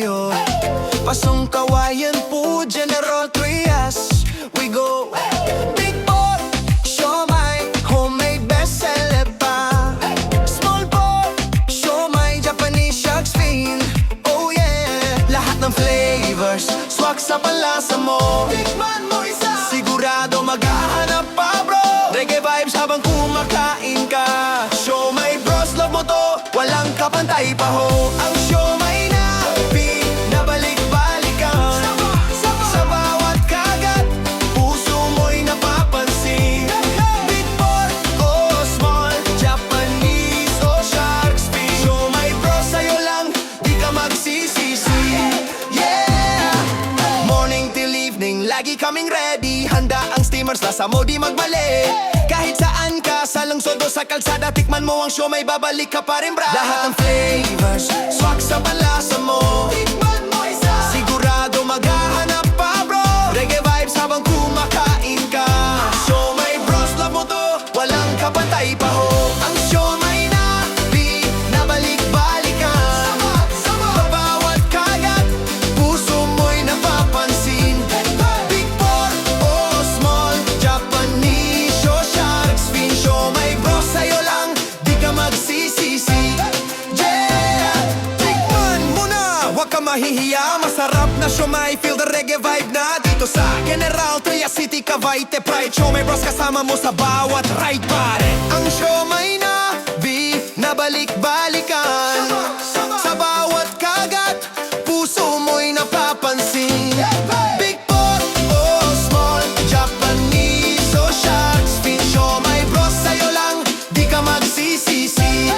ngayon. Pasong Kawayan po, General Trias. We go Big Boy, siomai, homemade bestseller pa. Small boy, siomai, Japanese shark's fin. Oh yeah, lahat ng flavors, swak sa panlasa mo. Tikman mo isa, sigurado maghahanap pa bro. Reggae vibes habang kumakain ka. Siomai bros, love mo to, walang kapantay pa ho. Ang siomai na binabalik-balikan. Sa bawat kagat, puso mo'y napapansin. Big pork o small, Japanese o shark's fin. Siomai bros, sa'yo lang, di ka magsisisi. Yeah! Morning till evening, lagi kaming ready. Handa ang steamers, lasa mo di magbali. Kahit saan ka, sa lungsod o sa kalsada, tikman mo ang siomai, babalik ka pa rin bra. Lahat ng flavors, swak sa panlasa mo. Tikman mo isa, sigurado maghahanap pa bro. Reggae vibes habang kumakain ka. Siomai bros, love mo to, walang kapantay pa ho. Ang siomai na binabalik-balikan. Sa bawat kagat, puso mo'y napapansin. Big pork o small, Japanese o shark's fin. Siomai bros, sa'yo lang, di ka magsisisi. Yeah! Tikman mo na, huwag ka mahihiya. Masarap na siomai, feel the reggae vibe na dito sa General Trias City, Cavite Pride. Siomai bros, kasama mo sa bawat ride pare. Ang siomai na binabalik-balikan. Sa bawat kagat, puso mo'y napapansin. Big pork o small, Japanese o shark's fin. Siomai bros, sa'yo lang, di ka magsisisi.